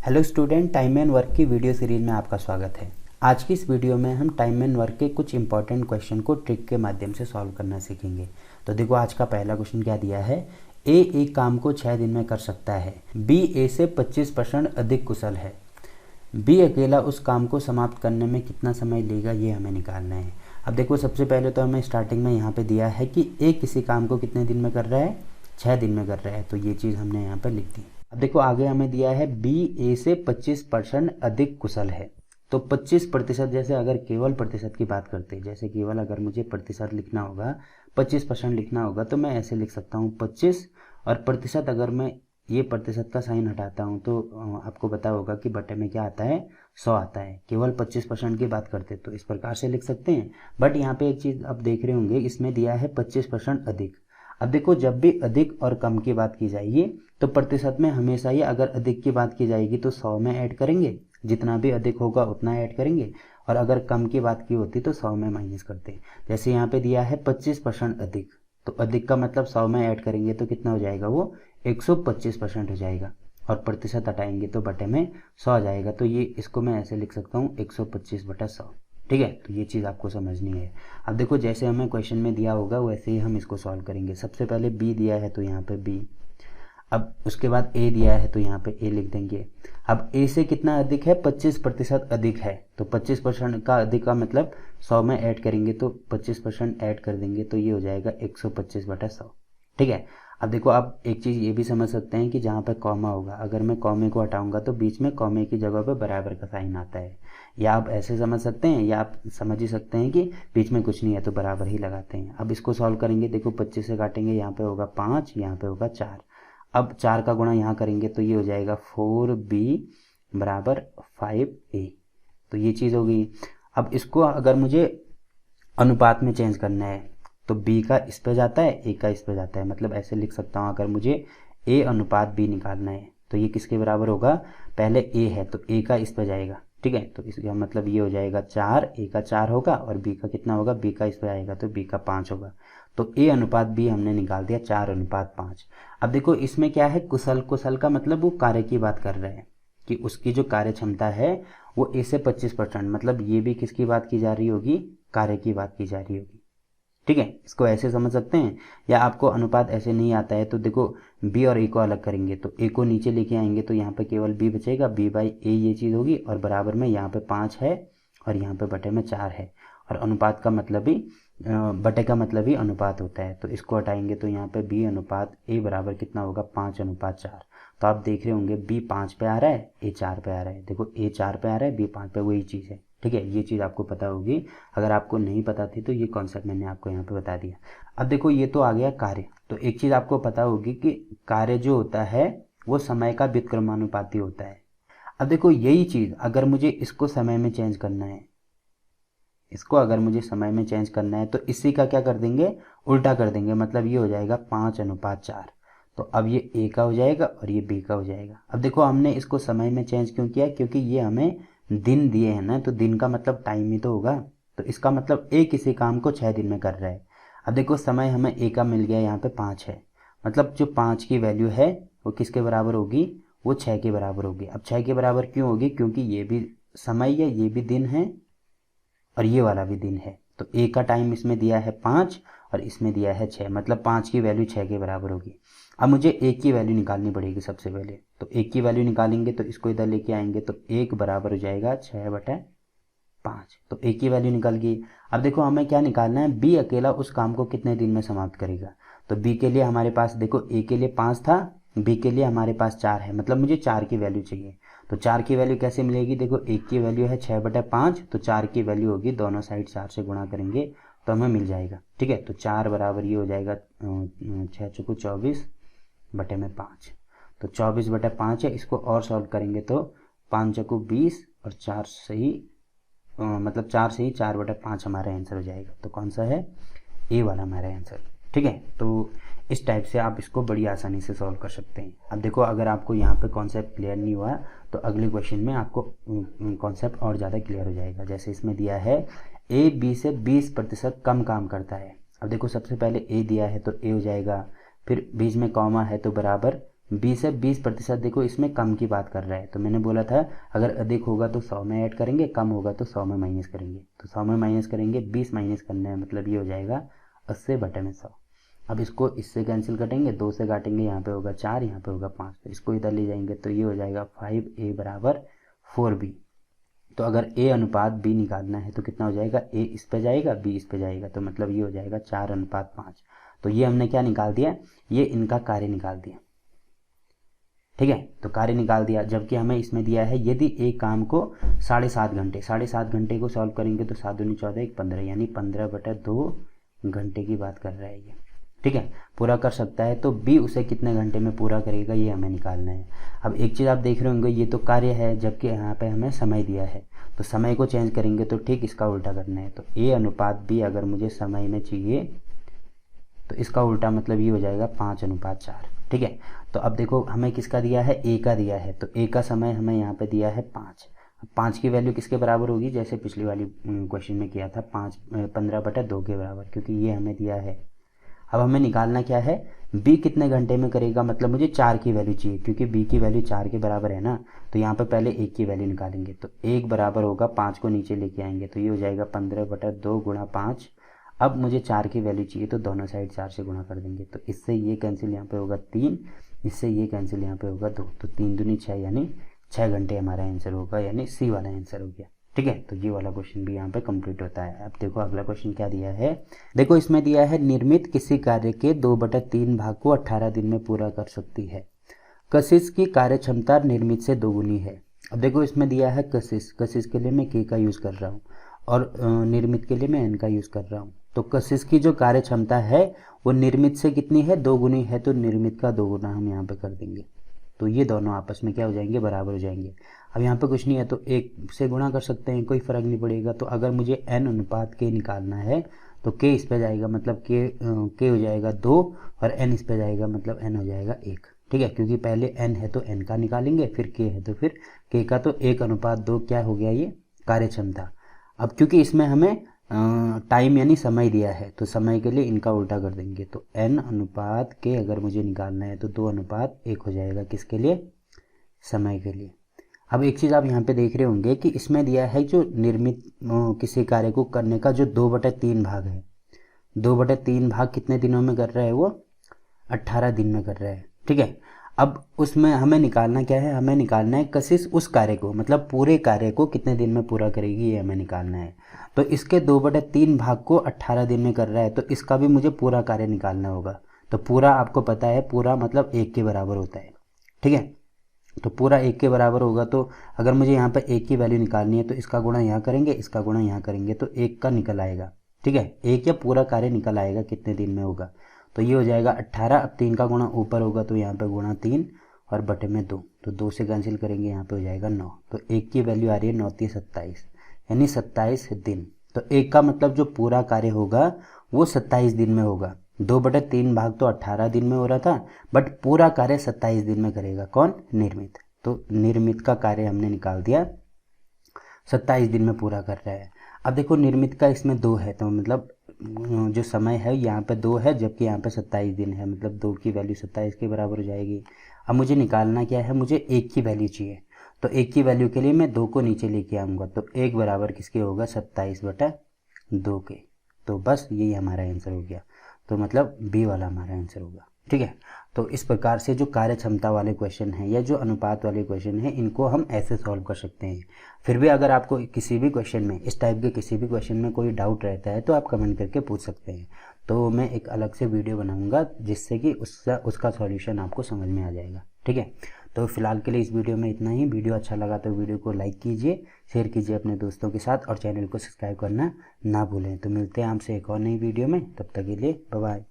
Hello student, time and work की video series में आपका स्वागत है। आज की इस वीडियो में हम टाइम एंड वर्क के कुछ इंपॉर्टेंट क्वेश्चन को ट्रिक के माध्यम से सॉल्व करना सीखेंगे। तो देखो, आज का पहला क्वेश्चन क्या दिया है। ए एक काम को 6 दिन में कर सकता है। बी ए से 25% अधिक कुशल है। बी अकेला उस काम को समाप्त करने में कितना समय लेगा, ये हमें निकालना है। अब देखो, सबसे पहले तो हमें स्टार्टिंग में यहाँ पे दिया है कि ए किसी काम को कितने दिन में कर रहा है, 6 दिन में कर रहा है। तो ये चीज़ हमने यहाँ पर लिख दी। अब देखो, आगे हमें दिया है बी ए से 25% अधिक कुशल है। तो 25%, जैसे अगर केवल प्रतिशत की बात करते हैं, जैसे केवल अगर मुझे प्रतिशत लिखना होगा, 25% लिखना होगा, तो मैं ऐसे लिख सकता हूँ 25। और प्रतिशत, अगर मैं ये प्रतिशत का साइन हटाता हूँ तो आपको पता होगा कि बटे में क्या आता है, 100 आता है। केवल 25% की बात करते तो इस प्रकार से लिख सकते हैं। बट यहाँ पे एक चीज़ आप देख रहे होंगे, इसमें दिया है 25% अधिक। अब देखो, जब भी अधिक और कम की बात की जाएगी तो प्रतिशत में हमेशा ही अगर अधिक की बात की जाएगी तो 100 में ऐड करेंगे, जितना भी अधिक होगा उतना ऐड करेंगे। और अगर कम की बात की होती तो 100 में माइनस करते हैं। जैसे यहाँ पे दिया है 25% अधिक, तो अधिक का मतलब 100 में ऐड करेंगे तो कितना हो जाएगा, वो 125% हो जाएगा। और प्रतिशत हटाएंगे तो बटे में 100 आ जाएगा। तो ये इसको मैं ऐसे लिख सकता हूँ 125/100। ठीक है, तो ये चीज़ आपको समझनी है। अब देखो, जैसे हमें क्वेश्चन में दिया होगा वैसे ही हम इसको सॉल्व करेंगे। सबसे पहले बी दिया है तो यहाँ पे बी, अब उसके बाद ए दिया है तो यहाँ पे ए लिख देंगे। अब ए से कितना अधिक है, 25% अधिक है। तो 25% का अधिक का मतलब 100 में ऐड करेंगे तो 25% ऐड कर देंगे तो ये हो जाएगा 125/100। ठीक है। अब देखो, आप एक चीज़ ये भी समझ सकते हैं कि जहाँ पे कॉमा होगा, अगर मैं कॉमे को हटाऊंगा तो बीच में कॉमे की जगह पे बराबर का साइन आता है। या आप ऐसे समझ सकते हैं, या आप समझ ही सकते हैं कि बीच में कुछ नहीं है तो बराबर ही लगाते हैं। अब इसको सॉल्व करेंगे, देखो 25 से काटेंगे, यहाँ पे होगा 5, यहाँ पे होगा 4। अब 4 का गुणा यहाँ करेंगे तो ये हो जाएगा 4b बराबर 5a। तो ये चीज़ हो गई। अब इसको अगर मुझे अनुपात में चेंज करना है तो b का इस पे जाता है, a का इस पे जाता है। मतलब ऐसे लिख सकता हूँ, अगर मुझे a अनुपात b निकालना है तो ये किसके बराबर होगा, पहले a है तो a का इस पे जाएगा। ठीक है, तो इसका मतलब ये हो जाएगा 4, a का 4 होगा और b का कितना होगा, b का इस पे आएगा तो b का 5 होगा। तो a अनुपात b हमने निकाल दिया 4:5। अब देखो, इसमें क्या है, कुशल। कुशल का मतलब वो कार्य की बात कर रहे हैं कि उसकी जो कार्य क्षमता है वो a से 25%, मतलब ये भी किसकी बात की जा रही होगी, कार्य की बात की जा रही होगी। ठीक है, इसको ऐसे समझ सकते हैं। या आपको अनुपात ऐसे नहीं आता है तो देखो, b और a को अलग करेंगे तो a को नीचे लेके आएंगे तो यहाँ पे केवल b बचेगा, b/a ये चीज़ होगी। और बराबर में यहाँ पे 5 है और यहाँ पे बटे में 4 है। और अनुपात का मतलब ही बटे का मतलब ही अनुपात होता है। तो इसको हटाएंगे तो यहाँ पे b अनुपात a बराबर कितना होगा, 5:4। तो आप देख रहे होंगे b 5 पे आ रहा है, a 4 पे आ रहा है। देखो, a 4 पे आ रहा है, b 5 पे, वही चीज़ है। ठीक है, ये चीज़ आपको पता होगी। अगर आपको नहीं पता थी तो ये कॉन्सेप्ट मैंने आपको यहाँ पे बता दिया। अब देखो, ये तो आ गया कार्य। तो एक चीज़ आपको पता होगी कि कार्य जो होता है वो समय का व्युत्क्रमानुपाती होता है। अब देखो, यही चीज़ अगर मुझे इसको समय में चेंज करना है, इसको अगर मुझे समय में चेंज करना है तो इसी का क्या कर देंगे, उल्टा कर देंगे। मतलब ये हो जाएगा 5:4। तो अब ये a का हो जाएगा और ये b का हो जाएगा। अब देखो, हमने इसको समय में चेंज क्यों किया, क्योंकि ये हमें दिन दिए हैं ना, तो दिन का मतलब टाइम ही तो होगा। तो इसका मतलब a किसी काम को 6 दिन में कर रहा है। अब देखो, समय हमें a का मिल गया, यहाँ पे 5 है। मतलब जो 5 की वैल्यू है वो किसके बराबर होगी, वो 6 के बराबर होगी। अब 6 के बराबर क्यों होगी, क्योंकि ये भी समय है, ये भी दिन है और ये वाला भी दिन है। तो a का टाइम इसमें दिया है 5 और इसमें दिया है 6, मतलब 5 की वैल्यू 6 के बराबर होगी। अब मुझे a की वैल्यू निकालनी पड़ेगी सबसे पहले। तो a की वैल्यू निकालेंगे तो इसको इधर लेके आएंगे तो 1 बराबर हो जाएगा 6/5। तो a की वैल्यू निकल गई। अब देखो, हमें क्या निकालना है, b अकेला उस काम को कितने दिन में समाप्त करेगा। तो b के लिए हमारे पास, देखो, a के लिए 5 था, b के लिए हमारे पास 4 है, मतलब मुझे 4 की वैल्यू चाहिए। तो 4 की वैल्यू कैसे मिलेगी, देखो, 1 की वैल्यू है 6/5, तो 4 की वैल्यू होगी, दोनों साइड 4 से गुणा करेंगे तो हमें मिल जाएगा। ठीक है, तो 4 बराबर ये हो जाएगा 6×24/5। तो 24/5 है। इसको और सॉल्व करेंगे तो 5×20 और 4 से ही मतलब 4 से ही 4/5 हमारा आंसर हो जाएगा। तो कौन सा है, ए वाला हमारा आंसर। ठीक है, तो इस टाइप से आप इसको बड़ी आसानी से सॉल्व कर सकते हैं। अब देखो, अगर आपको यहाँ पे कॉन्सेप्ट क्लियर नहीं हुआ तो अगले क्वेश्चन में आपको कॉन्सेप्ट और ज़्यादा क्लियर हो जाएगा। जैसे इसमें दिया है ए बी से 20% कम काम करता है। अब देखो, सबसे पहले ए दिया है तो ए हो जाएगा, फिर बीच में कॉमा है तो बराबर बी से 20% देखो इसमें कम की बात कर रहा है, तो मैंने बोला था अगर अधिक होगा तो 100 में ऐड करेंगे, कम होगा तो 100 में माइनस करेंगे। तो 100 में माइनस करेंगे, 20 माइनस करना है, मतलब ये हो जाएगा 80/100। अब इसको इससे कैंसिल कटेंगे, 2 से काटेंगे, यहाँ पे होगा 4, यहाँ पे होगा 5, तो इसको इधर ले जाएंगे तो ये हो जाएगा 5a बराबर 4b। तो अगर a अनुपात b निकालना है तो कितना हो जाएगा, a इस पे जाएगा, b इस पे जाएगा, तो मतलब ये हो जाएगा 4:5। तो ये हमने क्या निकाल दिया, ये इनका कार्य निकाल दिया। ठीक है, तो कार्य निकाल दिया, जबकि हमें इसमें दिया है यदि एक काम को 7.5 घंटे को सॉल्व करेंगे तो 7 दूनी 14 1 15, यानी 15/2 घंटे की बात कर रहा है ये। ठीक है, पूरा कर सकता है, तो बी उसे कितने घंटे में पूरा करेगा ये हमें निकालना है। अब एक चीज़ आप देख रहे होंगे, ये तो कार्य है जबकि यहाँ पे हमें समय दिया है, तो समय को चेंज करेंगे तो ठीक इसका उल्टा करना है। तो ए अनुपात बी अगर मुझे समय में चाहिए तो इसका उल्टा मतलब ये हो जाएगा 5:4। ठीक है, तो अब देखो हमें किसका दिया है, ए का दिया है, तो ए का समय हमें यहाँ पे दिया है 5। 5 की वैल्यू किसके बराबर होगी, जैसे पिछली वाली क्वेश्चन में किया था 15/2 के बराबर, क्योंकि ये हमें दिया है। अब हमें निकालना क्या है, बी कितने घंटे में करेगा, मतलब मुझे 4 की वैल्यू चाहिए, क्योंकि बी की वैल्यू 4 के बराबर है ना, तो यहाँ पे पहले 1 की वैल्यू निकालेंगे। तो 1 बराबर होगा 5 को नीचे लेके आएंगे, तो ये हो जाएगा 15/2 गुणा 5। अब मुझे 4 की वैल्यू चाहिए, तो दोनों साइड 4 से गुणा कर देंगे, तो इससे ये कैंसिल यहाँ पे होगा 3, इससे ये कैंसिल यहाँ पे होगा 2, तो 3 दूनी 6, यानी 6 घंटे हमारा आंसर होगा, यानी सी वाला आंसर हो गया। ठीक है, तो ये वाला क्वेश्चन भी यहाँ पे कंप्लीट होता है। अब देखो अगला क्वेश्चन क्या दिया है, देखो इसमें दिया है निर्मित किसी कार्य के 2/3 भाग को 18 दिन में पूरा कर सकती है। कशिश की कार्य क्षमता निर्मित से दोगुनी है। अब देखो इसमें दिया है कशिश के लिए मैं के का यूज़ कर रहा हूँ और निर्मित के लिए मैं एन का यूज़ कर रहा हूँ। तो कशिश की जो कार्य क्षमता है वो निर्मित से कितनी है, 2 गुनी है, तो निर्मित का 2 गुना हम यहाँ पे कर देंगे, तो ये दोनों आपस में क्या हो जाएंगे, बराबर हो जाएंगे। अब यहाँ पे कुछ नहीं है तो 1 से गुणा कर सकते हैं, कोई फ़र्क नहीं पड़ेगा। तो अगर मुझे n अनुपात k निकालना है तो k इस पे जाएगा, मतलब k हो जाएगा 2, और n इस पे जाएगा, मतलब n हो जाएगा 1। ठीक है, क्योंकि पहले n है तो n का निकालेंगे, फिर k है तो फिर k का, तो 1:2 क्या हो गया, ये कार्य क्षमता। अब क्योंकि इसमें हमें टाइम यानी समय दिया है, तो समय के लिए इनका उल्टा कर देंगे, तो n अनुपात k अगर मुझे निकालना है तो 2:1 हो जाएगा, किसके लिए, समय के लिए। अब एक चीज़ आप यहाँ पे देख रहे होंगे कि इसमें दिया है जो निर्मित किसी कार्य को करने का जो 2/3 भाग है, 2/3 भाग कितने दिनों में कर रहा है, वो 18 दिन में कर रहा है। ठीक है, अब उसमें हमें निकालना क्या है, हमें निकालना है कशिश उस कार्य को, मतलब पूरे कार्य को कितने दिन में पूरा करेगी, ये हमें निकालना है। तो इसके 2/3 भाग को 18 दिन में कर रहा है, तो इसका भी मुझे पूरा कार्य निकालना होगा। तो पूरा आपको पता है, पूरा मतलब 1 के बराबर होता है। ठीक है, तो पूरा 1 के बराबर होगा, तो अगर मुझे यहाँ पर 1 की वैल्यू निकालनी है तो इसका गुणा यहाँ करेंगे, इसका गुणा यहाँ करेंगे, तो 1 का निकल आएगा। ठीक है, 1 या पूरा कार्य निकल आएगा कितने दिन में होगा, तो ये हो जाएगा 18। अब 3 का गुणा ऊपर होगा तो यहाँ पे गुणा 3 और बटे में 2, तो 2 से कैंसिल करेंगे, यहाँ पे हो जाएगा 9। तो 1 की वैल्यू आ रही है 9 × 27, यानी 27 दिन। तो 1 का मतलब जो पूरा कार्य होगा वो 27 दिन में होगा। 2/3 भाग तो 18 दिन में हो रहा था, बट पूरा कार्य 27 दिन में करेगा कौन, निर्मित। तो निर्मित का कार्य हमने निकाल दिया, 27 दिन में पूरा कर रहा है। अब देखो निर्मित का इसमें 2 है, तो मतलब जो समय है यहाँ पे 2 है, जबकि यहाँ पे 27 दिन है, मतलब 2 की वैल्यू 27 के बराबर हो जाएगी। अब मुझे निकालना क्या है, मुझे 1 की वैल्यू चाहिए, तो 1 की वैल्यू के लिए मैं 2 को नीचे लेके आऊँगा, तो 1 बराबर किसके होगा, 27/2 के। तो बस यही हमारा आंसर हो गया, तो मतलब बी वाला हमारा आंसर होगा। ठीक है, तो इस प्रकार से जो कार्य क्षमता वाले क्वेश्चन हैं या जो अनुपात वाले क्वेश्चन हैं, इनको हम ऐसे सॉल्व कर सकते हैं। फिर भी अगर आपको किसी भी क्वेश्चन में, इस टाइप के किसी भी क्वेश्चन में कोई डाउट रहता है तो आप कमेंट करके पूछ सकते हैं, तो मैं एक अलग से वीडियो बनाऊंगा जिससे कि उसका सॉल्यूशन आपको समझ में आ जाएगा। ठीक है, तो फिलहाल के लिए इस वीडियो में इतना ही। वीडियो अच्छा लगा तो वीडियो को लाइक कीजिए, शेयर कीजिए अपने दोस्तों के साथ, और चैनल को सब्सक्राइब करना ना भूलें। तो मिलते हैं आपसे एक और नई वीडियो में, तब तक के लिए बाय बाय।